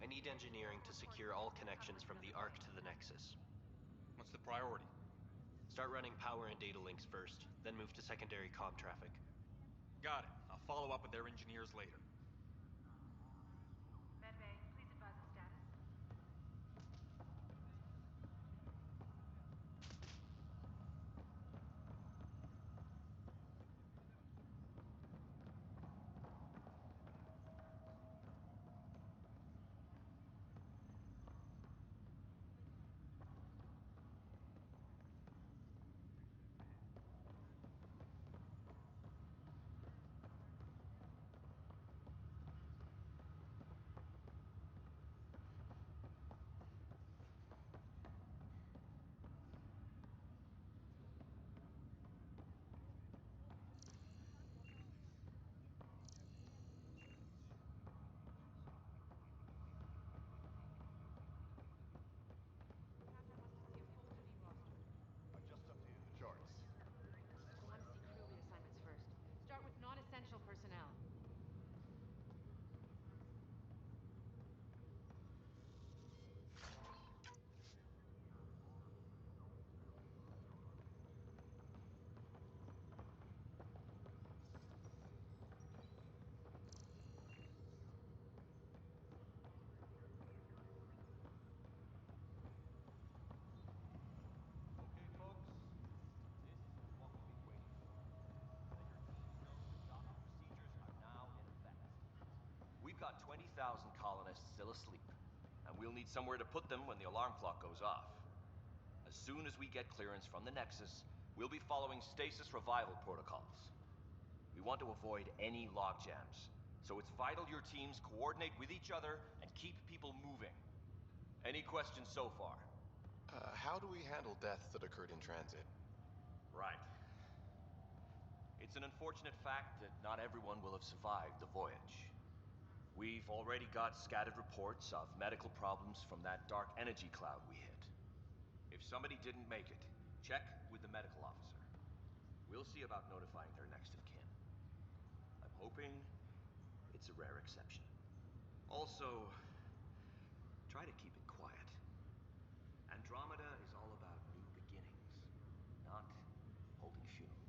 need engineering to secure all connections from the Ark to the Nexus. What's the priority? Start running power and data links first, then move to secondary comm traffic. Got it. I'll follow up with their engineers later. Medbay, please advise of status. Just updated the charts. I want to see crew reassignments first. Start with non-essential personnel. Okay, folks. This is what we've been waiting for. Let your teams know the docking procedures are now in effect. We've got 20,000 colonists still asleep, and we'll need somewhere to put them when the alarm clock goes off. As soon as we get clearance from the Nexus, we'll be following stasis revival protocols. We want to avoid any logjams, so it's vital your teams coordinate with each other and keep people moving. Any questions so far? How do we handle deaths that occurred in transit? Right. It's an unfortunate fact that not everyone will have survived the voyage. We've already got scattered reports of medical problems from that dark energy cloud we hit. If somebody didn't make it, check with the medical officer. We'll see about notifying their next of kin. I'm hoping it's a rare exception. Also, try to keep it quiet. Andromeda is all about new beginnings, not holding funerals.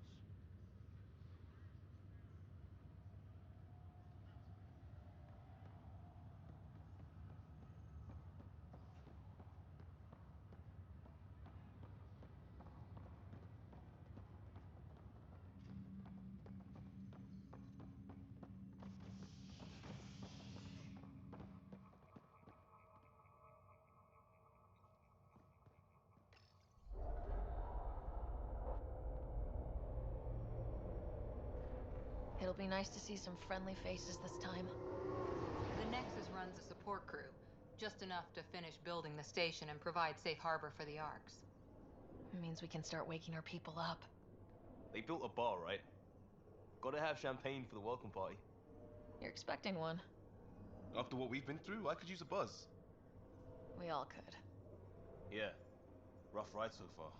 It'll be nice to see some friendly faces this time. The Nexus runs a support crew, just enough to finish building the station and provide safe harbor for the Arks. It means we can start waking our people up. They built a bar, right? Gotta have champagne for the welcome party. You're expecting one. After what we've been through, I could use a buzz. We all could. Yeah. Rough ride so far.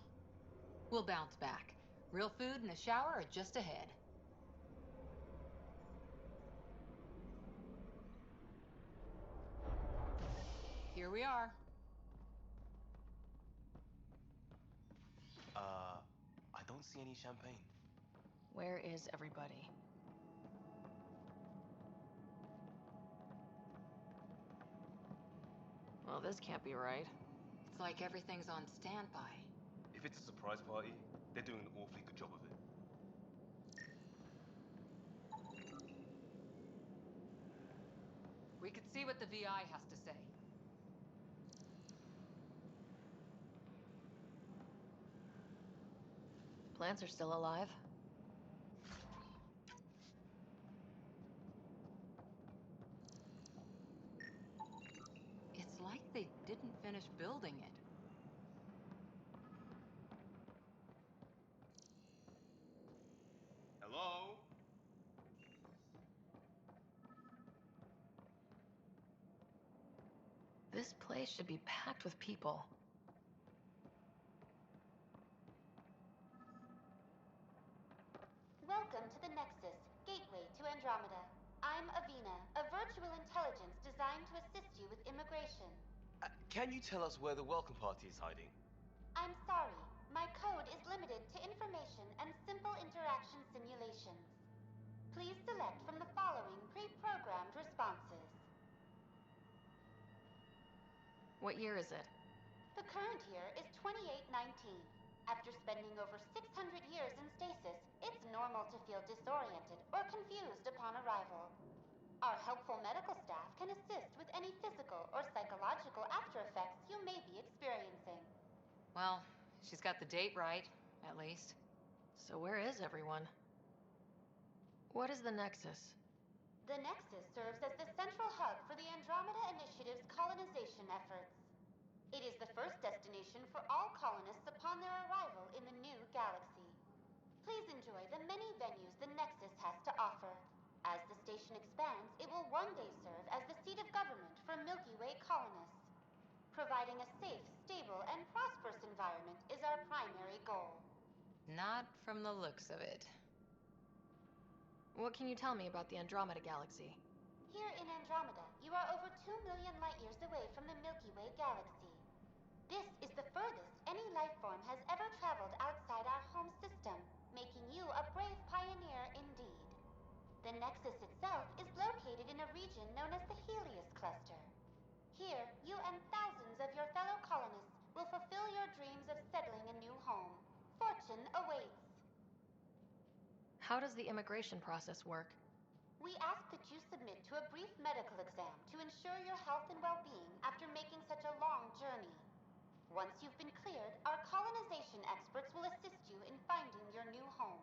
We'll bounce back. Real food and a shower are just ahead. Here we are. I don't see any champagne. Where is everybody? Well, this can't be right. It's like everything's on standby. If it's a surprise party, they're doing an awfully good job of it. We could see what the VI has to say. Plants are still alive. It's like they didn't finish building it. Hello? This place should be packed with people. Welcome to the Nexus, gateway to Andromeda. I'm I'm Avina, a virtual intelligence designed to assist you with immigration. Can you tell us where the welcome party is hiding? I'm sorry, my code is limited to information and simple interaction simulations. Please select from the following pre-programmed responses. What year is it? The current year is 2819. After spending over 600 years in stasis, it's normal to feel disoriented or confused upon arrival. Our helpful medical staff can assist with any physical or psychological after effects you may be experiencing. Well, she's got the date right, at least. So where is everyone? What is the Nexus? The Nexus serves as the central hub for the Andromeda Initiative's colonization efforts. It is the first destination for all colonists upon their arrival in the new galaxy. Please enjoy the many venues the Nexus has to offer. As the station expands, it will one day serve as the seat of government for Milky Way colonists. Providing a safe, stable, and prosperous environment is our primary goal. Not from the looks of it. What can you tell me about the Andromeda Galaxy? Here in Andromeda, you are over 2 million light-years away from the Milky Way galaxy. This is the furthest any life form has ever traveled outside our home system, making you a brave pioneer indeed. The Nexus itself is located in a region known as the Helios Cluster. Here, you and thousands of your fellow colonists will fulfill your dreams of settling a new home. Fortune awaits. How does the immigration process work? We ask that you submit to a brief medical exam to ensure your health and well-being after making such a long journey. Once you've been cleared, our colonization experts will assist you in finding your new home.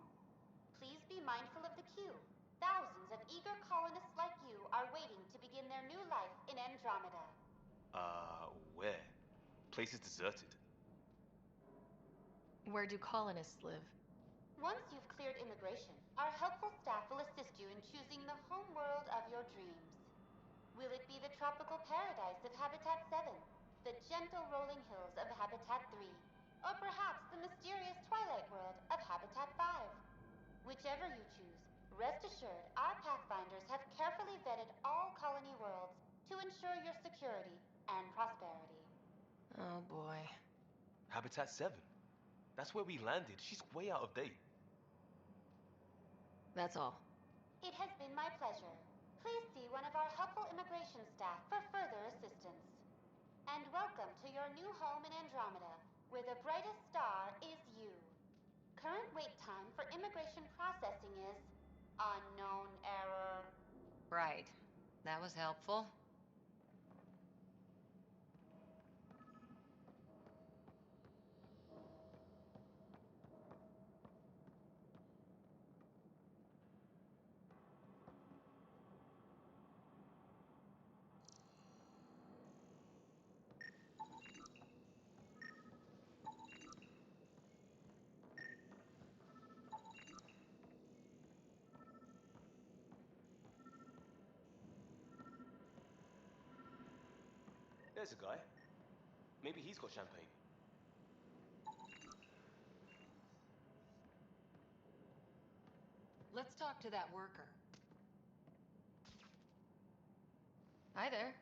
Please be mindful of the queue. Thousands of eager colonists like you are waiting to begin their new life in Andromeda. Where? Place is deserted. Where do colonists live? Once you've cleared immigration, our helpful staff will assist you in choosing the home world of your dreams. Will it be the tropical paradise of Habitat 7, the gentle rolling hills of Habitat 3, or perhaps the mysterious twilight world of Habitat 5? Whichever you choose, rest assured our Pathfinders have carefully vetted all colony worlds to ensure your security and prosperity. Oh boy. Habitat 7. That's where we landed. She's way out of date. That's all. It has been my pleasure. Please see one of our helpful immigration staff for further assistance. And welcome to your new home in Andromeda, where the brightest star is you. Current wait time for immigration processing is unknown error. Right. That was helpful. There's a guy. Maybe he's got champagne. Let's talk to that worker. Hi there.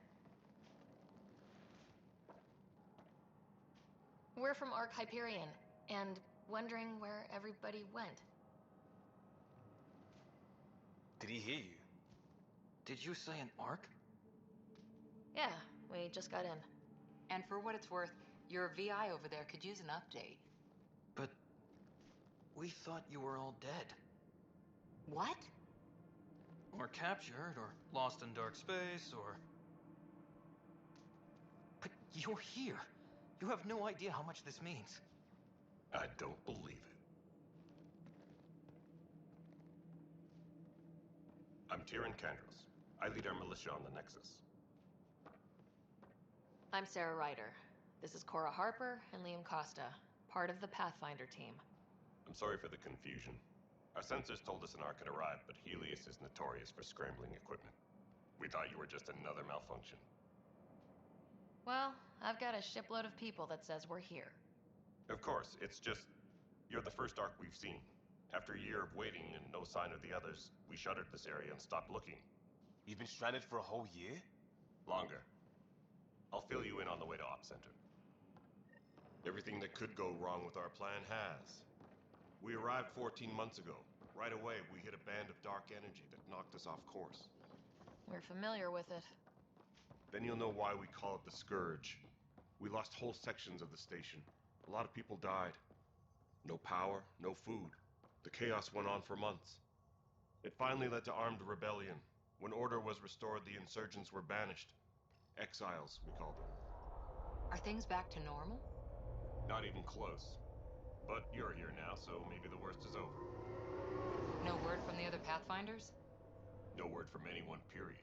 We're from Ark Hyperion, and wondering where everybody went. Did he hear you? Did you say an arc? Yeah, we just got in. And for what it's worth, your VI over there could use an update. But we thought you were all dead. What? Or captured, or lost in dark space, or... But you're here. You have no idea how much this means. I don't believe it. I'm Tyrion Kandros. I lead our militia on the Nexus. I'm Sarah Ryder. This is Cora Harper and Liam Costa, part of the Pathfinder team. I'm sorry for the confusion. Our sensors told us an Ark had arrived, but Helios is notorious for scrambling equipment. We thought you were just another malfunction. Well, I've got a shipload of people that says we're here. Of course, it's just... you're the first Ark we've seen. After a year of waiting and no sign of the others, we shuttered this area and stopped looking. You've been stranded for a whole year? Longer. I'll fill you in on the way to Op Center. Everything that could go wrong with our plan has. We arrived 14 months ago. Right away, we hit a band of dark energy that knocked us off course. We're familiar with it. Then you'll know why we call it the Scourge. We lost whole sections of the station. A lot of people died. No power, no food. The chaos went on for months. It finally led to armed rebellion. When order was restored, the insurgents were banished. Exiles, we called them. Are things back to normal? Not even close. But you're here now, so maybe the worst is over. No word from the other Pathfinders? No word from anyone, period.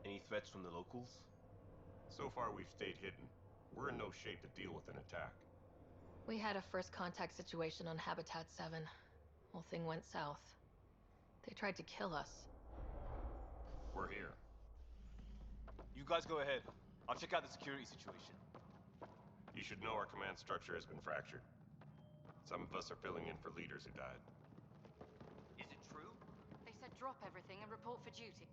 Any threats from the locals? So far, we've stayed hidden. We're in no shape to deal with an attack. We had a first contact situation on Habitat 7. Whole thing went south. They tried to kill us. We're here. You guys go ahead. I'll check out the security situation. You should know our command structure has been fractured. Some of us are filling in for leaders who died. Is it true? They said drop everything and report for duty.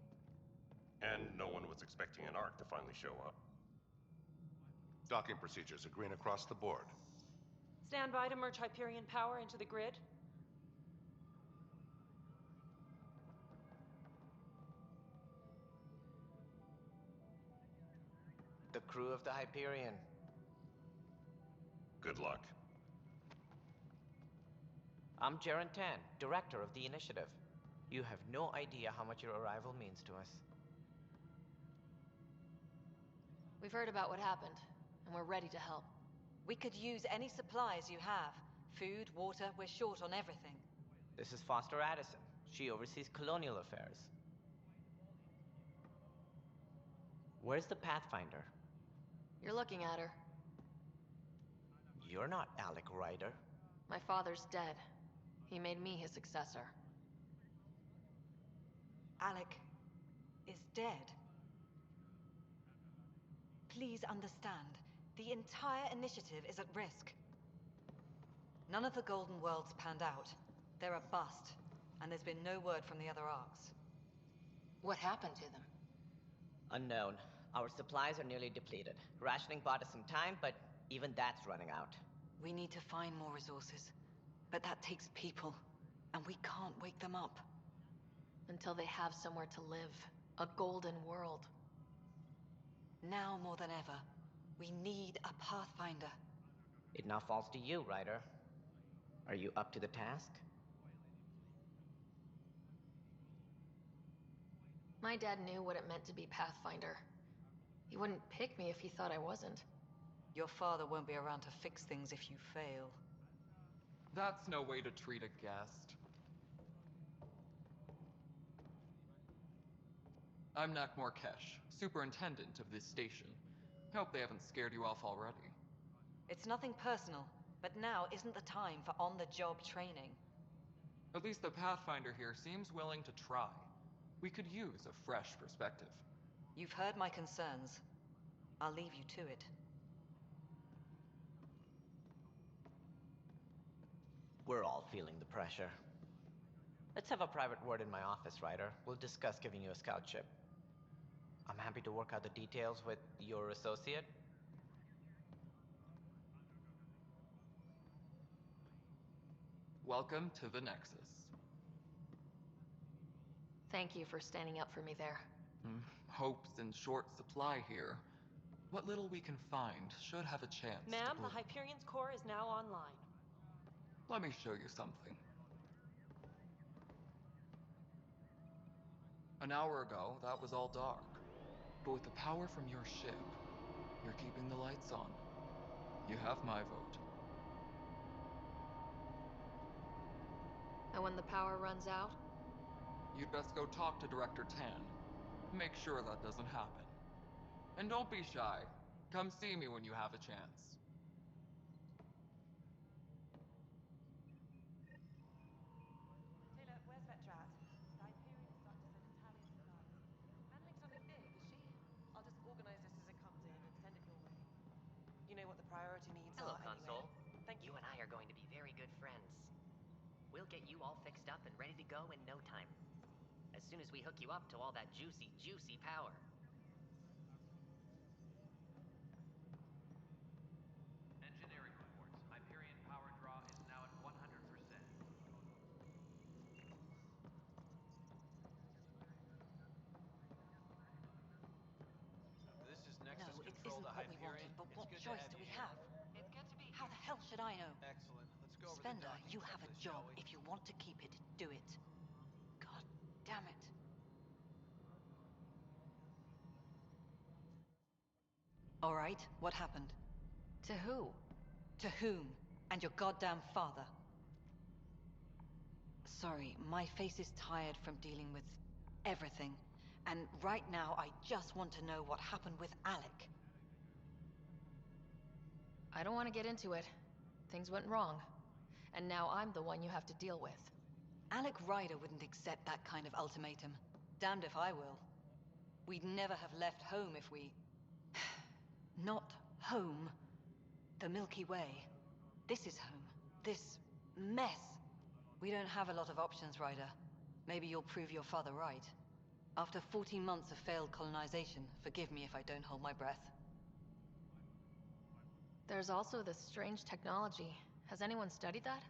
And no one was expecting an Ark to finally show up. Docking procedures are green across the board. Stand by to merge Hyperion power into the grid. The crew of the Hyperion. Good luck. I'm Jaren Tan, director of the initiative. You have no idea how much your arrival means to us. We've heard about what happened, and we're ready to help. We could use any supplies you have. Food, water, we're short on everything. This is Foster Addison. She oversees colonial affairs. Where's the Pathfinder? You're looking at her. You're not Alec Ryder. My father's dead. He made me his successor. Alec is dead. Please understand, the entire initiative is at risk. None of the Golden Worlds panned out. They're a bust, and there's been no word from the other arcs. What happened to them? Unknown. Our supplies are nearly depleted. Rationing bought us some time, but even that's running out. We need to find more resources, but that takes people, and we can't wake them up. Until they have somewhere to live. A golden world. Now more than ever, we need a Pathfinder. It now falls to you, Ryder. Are you up to the task? My dad knew what it meant to be Pathfinder. He wouldn't pick me if he thought I wasn't. Your father won't be around to fix things if you fail. That's no way to treat a guest. I'm Nak Morkesh, superintendent of this station. Hope they haven't scared you off already. It's nothing personal, but now isn't the time for on-the-job training. At least the Pathfinder here seems willing to try. We could use a fresh perspective. You've heard my concerns. I'll leave you to it. We're all feeling the pressure. Let's have a private word in my office, Ryder. We'll discuss giving you a scout ship. I'm happy to work out the details with your associate. Welcome to the Nexus. Thank you for standing up for me there. Hope's in short supply here. What little we can find should have a chance to Ma'am, bloom. the Hyperion's core is now online. Let me show you something. An hour ago, that was all dark. But with the power from your ship, you're keeping the lights on. You have my vote. And when the power runs out? You'd best go talk to Director Tan. Make sure that doesn't happen. And don't be shy. Come see me when you have a chance. Taylor, where's Vetra at? The Hyperion is starting to send Italian supplies. Manling's something big, is she? I'll just organize this as it comes in and send it your way. You know what the priority needs Hello, are Console. anyway. Thank you. You and I are going to be very good friends. We'll get you all fixed up and ready to go in no time. As soon as we hook you up to all that juicy, juicy power. Engineering reports. Hyperion power draw is now at 100%. This is No, Nexus it Control isn't to what we wanted, Hyperion. but It's what good to choice have do you we here. have? It's good to be How the hell should I know? Excellent. Let's go over the Spender, docking you have a checklist, job. shall we? If you want to keep it, do it. God damn it. All right, what happened? To who? To whom? And your goddamn father. Sorry, my face is tired from dealing with everything. And right now, I just want to know what happened with Alec. I don't want to get into it. Things went wrong. And now I'm the one you have to deal with. Alec Ryder wouldn't accept that kind of ultimatum. Damned if I will. We'd never have left home if we... Not home. The Milky Way. This is home. This mess. We don't have a lot of options, Ryder. Maybe you'll prove your father right. After 14 months of failed colonization, forgive me if I don't hold my breath. There's also this strange technology. Has anyone studied that?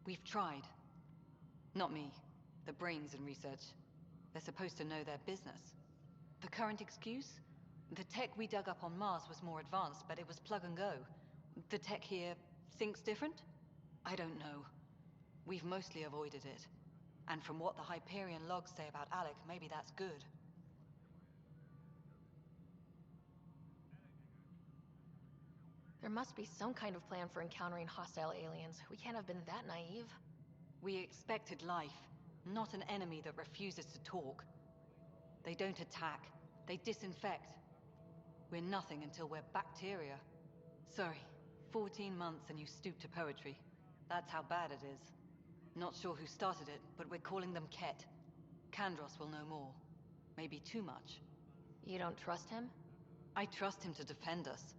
We've tried. Not me. The brains in research. They're supposed to know their business. The current excuse? The tech we dug up on Mars was more advanced, but it was plug and go. The tech here thinks different? I don't know. We've mostly avoided it. And from what the Hyperion logs say about Alec, maybe that's good. There must be some kind of plan for encountering hostile aliens. We can't have been that naive. We expected life, not an enemy that refuses to talk. They don't attack. They disinfect. We're nothing until we're bacteria. Sorry, 14 months and you stoop to poetry. That's how bad it is. Not sure who started it, but we're calling them Ket. Kandros will know more. Maybe too much. You don't trust him? I trust him to defend us.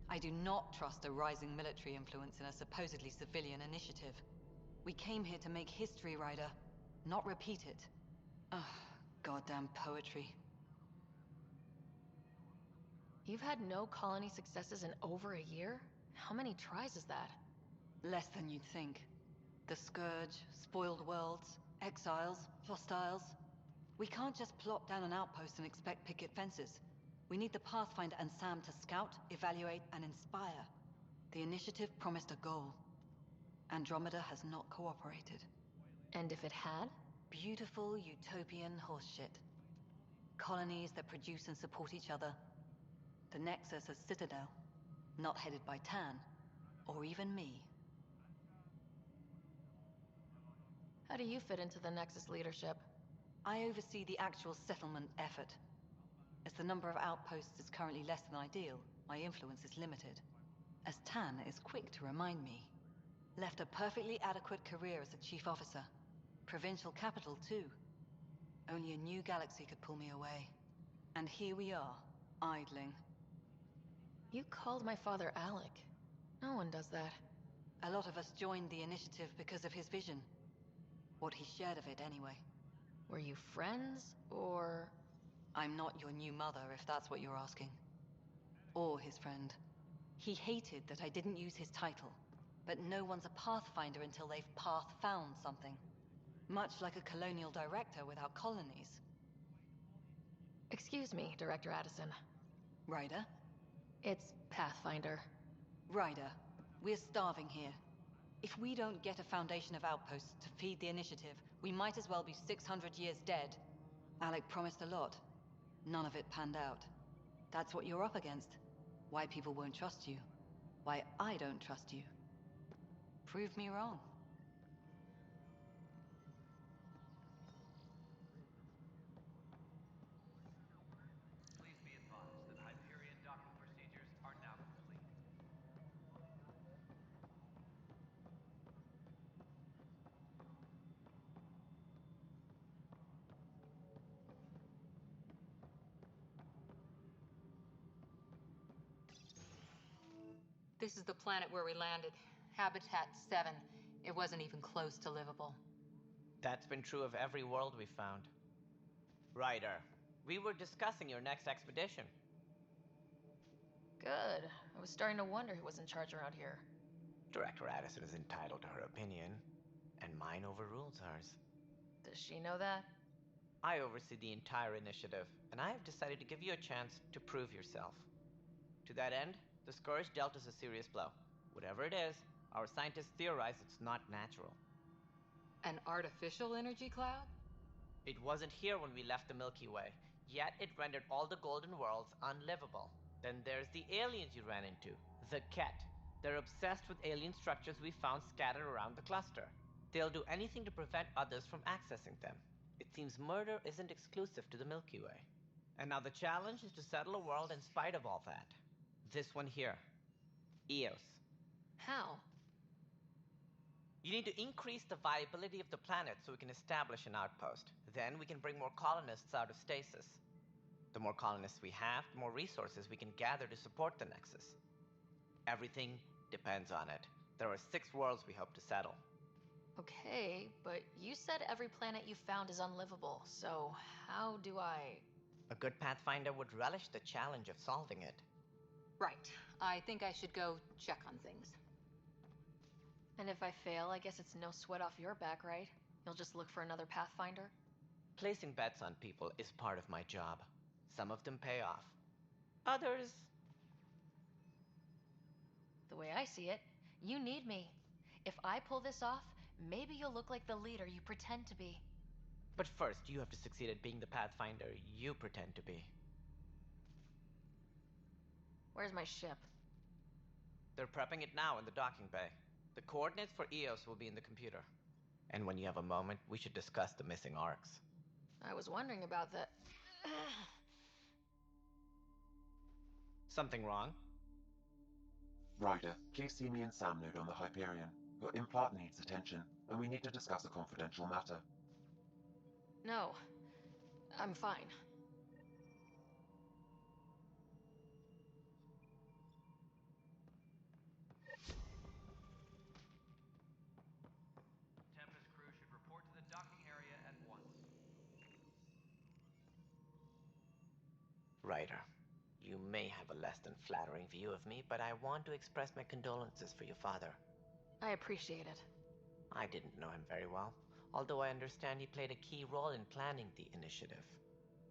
I do not trust a rising military influence in a supposedly civilian initiative. We came here to make history, Ryder, not repeat it. Ugh, goddamn poetry. You've had no colony successes in over a year? How many tries is that? Less than you'd think. The Scourge, spoiled worlds, exiles, hostiles. We can't just plop down an outpost and expect picket fences. We need the Pathfinder and Sam to scout, evaluate, and inspire. The initiative promised a goal. Andromeda has not cooperated. And if it had? Beautiful utopian horseshit. Colonies that produce and support each other. The Nexus a citadel, not headed by Tan, or even me. How do you fit into the Nexus leadership? I oversee the actual settlement effort. As the number of outposts is currently less than ideal, my influence is limited. As Tan is quick to remind me. Left a perfectly adequate career as a chief officer. Provincial capital, too. Only a new galaxy could pull me away. And here we are, idling. You called my father Alec. No one does that. A lot of us joined the initiative because of his vision. What he shared of it, anyway. Were you friends, or...? I'm not your new mother, if that's what you're asking. Or his friend. He hated that I didn't use his title. But no one's a Pathfinder until they've path-found something. Much like a colonial director without colonies. Excuse me, Director Addison. Ryder? It's Pathfinder. Ryder, we're starving here. If we don't get a foundation of outposts to feed the initiative, we might as well be 600 years dead. Alec promised a lot. None of it panned out. That's what you're up against. Why people won't trust you. Why I don't trust you. Prove me wrong. Please be advised that Hyperion docking procedures are now complete. This is the planet where we landed. Habitat 7. It wasn't even close to livable. That's been true of every world we've found. Ryder, we were discussing your next expedition. Good. I was starting to wonder who was in charge around here. Director Addison is entitled to her opinion, and mine overrules hers. Does she know that? I oversee the entire initiative, and I have decided to give you a chance to prove yourself. To that end, the Scourge dealt us a serious blow. Whatever it is, our scientists theorize it's not natural. An artificial energy cloud? It wasn't here when we left the Milky Way, yet it rendered all the Golden Worlds unlivable. Then there's the aliens you ran into, the Ket. They're obsessed with alien structures we found scattered around the cluster. They'll do anything to prevent others from accessing them. It seems murder isn't exclusive to the Milky Way. And now the challenge is to settle a world in spite of all that. This one here. Eos. How? You need to increase the viability of the planet so we can establish an outpost. Then we can bring more colonists out of stasis. The more colonists we have, the more resources we can gather to support the Nexus. Everything depends on it. There are 6 worlds we hope to settle. Okay, but you said every planet you found is unlivable, so how do I... A good Pathfinder would relish the challenge of solving it. Right. I think I should go check on things. And if I fail, I guess it's no sweat off your back, right? You'll just look for another Pathfinder? Placing bets on people is part of my job. Some of them pay off. Others... The way I see it, you need me. If I pull this off, maybe you'll look like the leader you pretend to be. But first, you have to succeed at being the Pathfinder you pretend to be. Where's my ship? They're prepping it now in the docking bay. The coordinates for Eos will be in the computer. And when you have a moment, we should discuss the missing arcs. I was wondering about that. Something wrong? Ryder, please see me and Sam Node on the Hyperion. Your implant needs attention, and we need to discuss a confidential matter. No, I'm fine. Tempest crew should report to the docking area at once. Ryder, you may have a less than flattering view of me, but I want to express my condolences for your father. I appreciate it. I didn't know him very well, although I understand he played a key role in planning the initiative.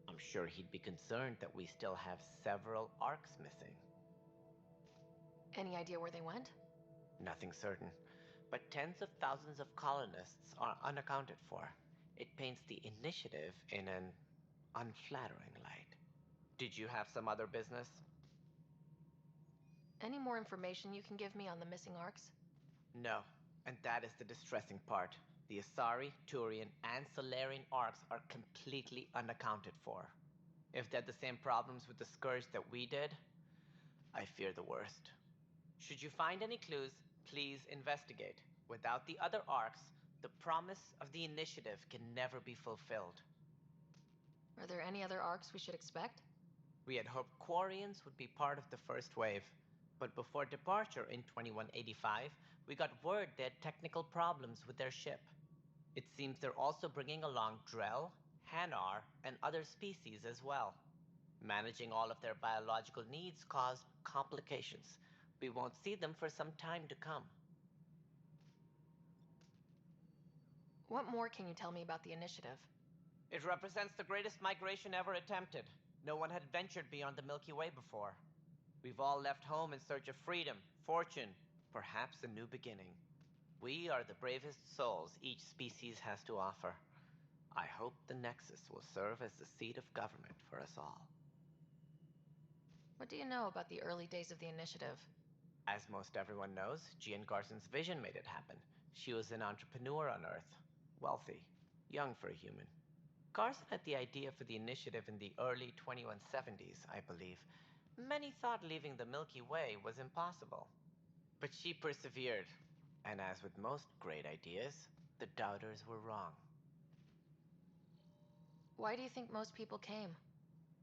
I'm sure he'd be concerned that we still have several arcs missing. Any idea where they went? Nothing certain, but tens of thousands of colonists are unaccounted for. It paints the initiative in an unflattering light. Did you have some other business? Any more information you can give me on the missing arcs? No, and that is the distressing part. The Asari, Turian, and Solarian arcs are completely unaccounted for. If they had the same problems with the Scourge that we did, I fear the worst. Should you find any clues, please investigate. Without the other arcs, the promise of the initiative can never be fulfilled. Are there any other arcs we should expect? We had hoped Quarians would be part of the first wave, but before departure in 2185, we got word they had technical problems with their ship. It seems they're also bringing along Drell, Hanar, and other species as well. Managing all of their biological needs caused complications. We won't see them for some time to come. What more can you tell me about the initiative? It represents the greatest migration ever attempted. No one had ventured beyond the Milky Way before. We've all left home in search of freedom, fortune, perhaps a new beginning. We are the bravest souls each species has to offer. I hope the Nexus will serve as the seat of government for us all. What do you know about the early days of the initiative? As most everyone knows, Jean Garson's vision made it happen. She was an entrepreneur on Earth. Wealthy. Young for a human. Garson had the idea for the initiative in the early 2170s, I believe. Many thought leaving the Milky Way was impossible. But she persevered. And as with most great ideas, the doubters were wrong. Why do you think most people came?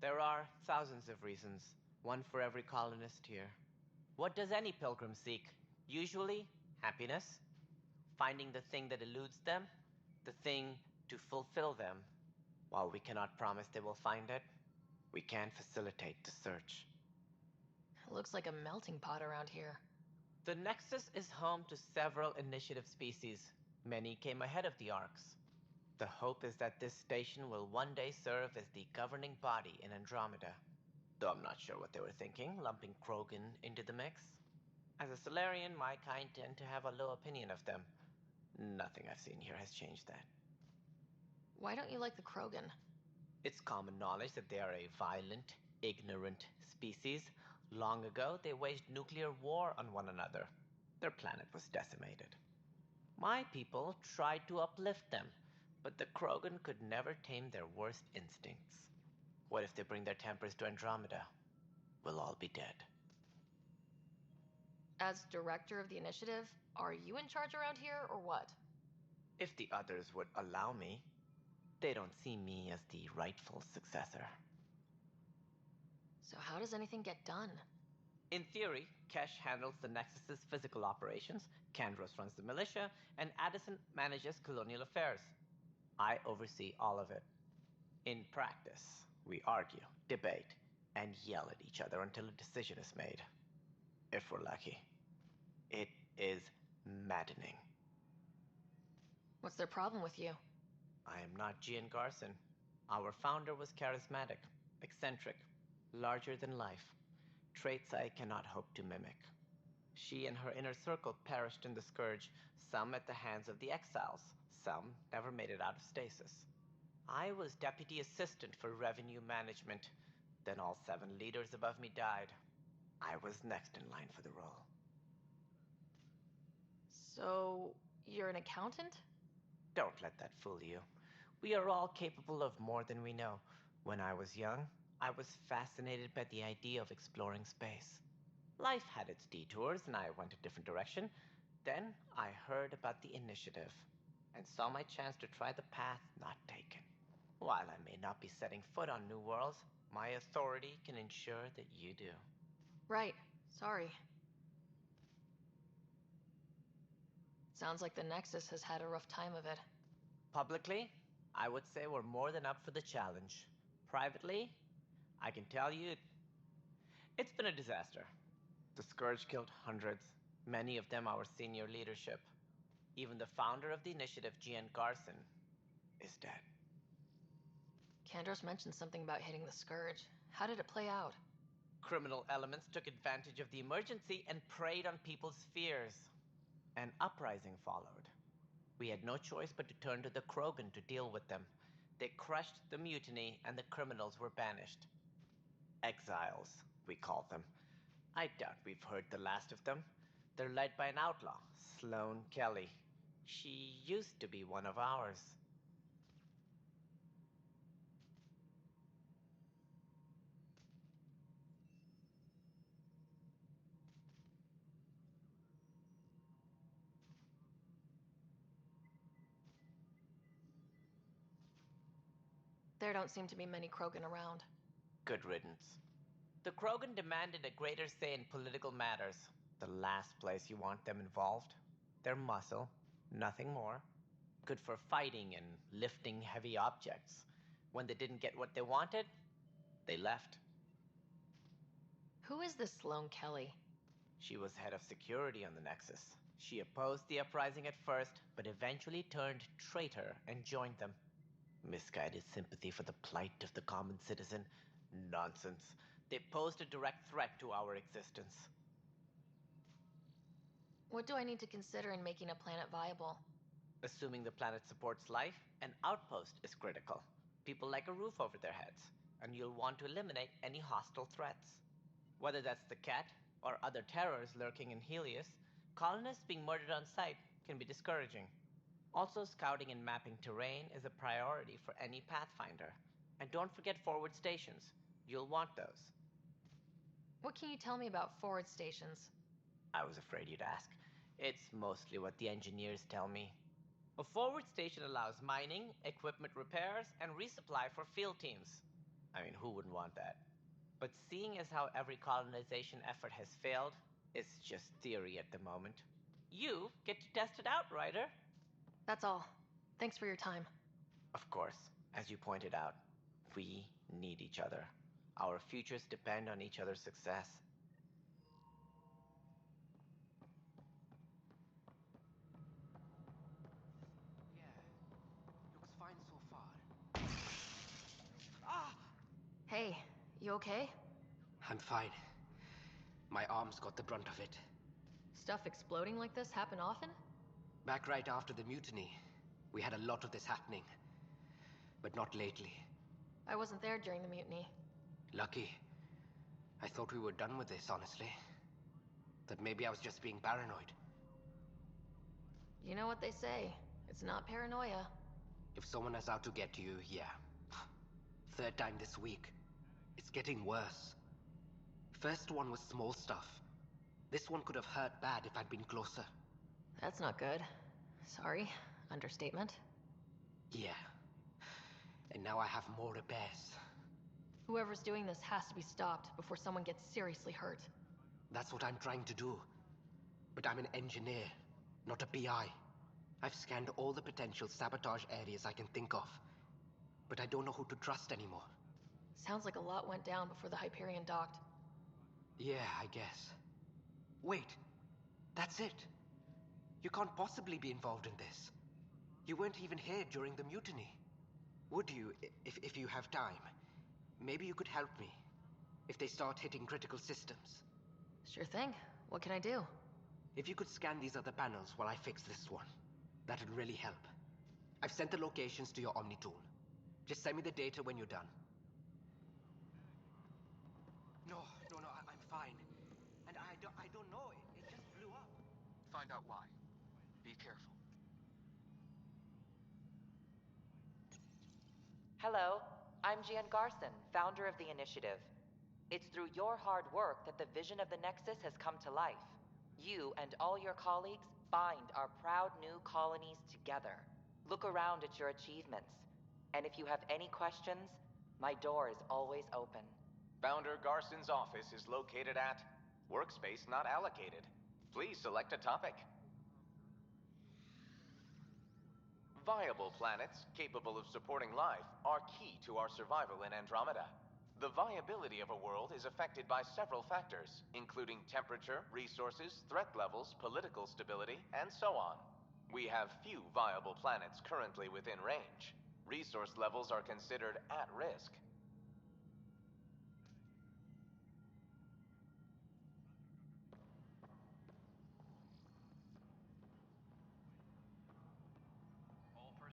There are thousands of reasons, one for every colonist here. What does any pilgrim seek? Usually, happiness, finding the thing that eludes them, the thing to fulfill them. While we cannot promise they will find it, we can facilitate the search. It looks like a melting pot around here. The Nexus is home to several initiative species. Many came ahead of the Arks. The hope is that this station will one day serve as the governing body in Andromeda. Though I'm not sure what they were thinking, lumping Krogan into the mix. As a Solarian, my kind tend to have a low opinion of them. Nothing I've seen here has changed that. Why don't you like the Krogan? It's common knowledge that they are a violent, ignorant species. Long ago, they waged nuclear war on one another. Their planet was decimated. My people tried to uplift them, but the Krogan could never tame their worst instincts. What if they bring their tempers to Andromeda? We'll all be dead. As director of the initiative, are you in charge around here, or what? If the others would allow me, they don't see me as the rightful successor. So how does anything get done? In theory, Kesh handles the Nexus's physical operations, Kandros runs the militia, and Addison manages colonial affairs. I oversee all of it. In practice, we argue, debate, and yell at each other until a decision is made. If we're lucky. It is maddening. What's their problem with you? I am not Gian Garson. Our founder was charismatic, eccentric, larger than life. Traits I cannot hope to mimic. She and her inner circle perished in the Scourge, some at the hands of the Exiles, some never made it out of stasis. I was deputy assistant for revenue management. Then all 7 leaders above me died. I was next in line for the role. So, you're an accountant? Don't let that fool you. We are all capable of more than we know. When I was young, I was fascinated by the idea of exploring space. Life had its detours, and I went a different direction. Then I heard about the initiative, and saw my chance to try the path not taken. While I may not be setting foot on new worlds, my authority can ensure that you do. Right. Sorry. Sounds like the Nexus has had a rough time of it. Publicly, I would say we're more than up for the challenge. Privately, I can tell you, it's been a disaster. The Scourge killed hundreds, many of them our senior leadership. Even the founder of the initiative, Gian Garson, is dead. Kandros mentioned something about hitting the Scourge. How did it play out? Criminal elements took advantage of the emergency and preyed on people's fears. An uprising followed. We had no choice but to turn to the Krogan to deal with them. They crushed the mutiny and the criminals were banished. Exiles, we call them. I doubt we've heard the last of them. They're led by an outlaw, Sloane Kelly. She used to be one of ours. There don't seem to be many Krogan around. Good riddance. The Krogan demanded a greater say in political matters. The last place you want them involved. Their muscle, nothing more. Good for fighting and lifting heavy objects. When they didn't get what they wanted, they left. Who is this Sloane Kelly? She was head of security on the Nexus. She opposed the uprising at first, but eventually turned traitor and joined them. Misguided sympathy for the plight of the common citizen? Nonsense. They posed a direct threat to our existence. What do I need to consider in making a planet viable? Assuming the planet supports life, an outpost is critical. People like a roof over their heads, and you'll want to eliminate any hostile threats. Whether that's the cat or other terrors lurking in Helios, colonists being murdered on sight can be discouraging. Also, scouting and mapping terrain is a priority for any Pathfinder. And don't forget forward stations. You'll want those. What can you tell me about forward stations? I was afraid you'd ask. It's mostly what the engineers tell me. A forward station allows mining, equipment repairs, and resupply for field teams. I mean, who wouldn't want that? But seeing as how every colonization effort has failed, it's just theory at the moment. You get to test it out, Ryder. That's all. Thanks for your time. Of course. As you pointed out, we need each other. Our futures depend on each other's success. Yeah, looks fine so far. Ah! Hey, you okay? I'm fine. My arms got the brunt of it. Stuff exploding like this happen often? Back right after the mutiny, we had a lot of this happening. But not lately. I wasn't there during the mutiny. Lucky. I thought we were done with this, honestly. That maybe I was just being paranoid. You know what they say. It's not paranoia. If someone is out to get you, yeah. Third time this week. It's getting worse. First one was small stuff. This one could have hurt bad if I'd been closer. That's not good. Sorry. Understatement. Yeah. And now I have more repairs. Whoever's doing this has to be stopped before someone gets seriously hurt. That's what I'm trying to do. But I'm an engineer, not a PI. I've scanned all the potential sabotage areas I can think of. But I don't know who to trust anymore. Sounds like a lot went down before the Hyperion docked. Yeah, I guess. Wait. That's it. You can't possibly be involved in this. You weren't even here during the mutiny. Would you, if you have time? Maybe you could help me. If they start hitting critical systems. Sure thing. What can I do? If you could scan these other panels while I fix this one, that'd really help. I've sent the locations to your Omni tool. Just send me the data when you're done. No, I'm fine. And I don't know, it just blew up. Find out why. Be careful. Hello, I'm Gian Garson, founder of the initiative. It's through your hard work that the vision of the Nexus has come to life. You and all your colleagues bind our proud new colonies together. Look around at your achievements. And if you have any questions, my door is always open. Founder Garson's office is located at Workspace Not Allocated. Please select a topic. Viable planets capable of supporting life are key to our survival in Andromeda. The viability of a world is affected by several factors, including temperature, resources, threat levels, political stability, and so on. We have few viable planets currently within range. Resource levels are considered at risk.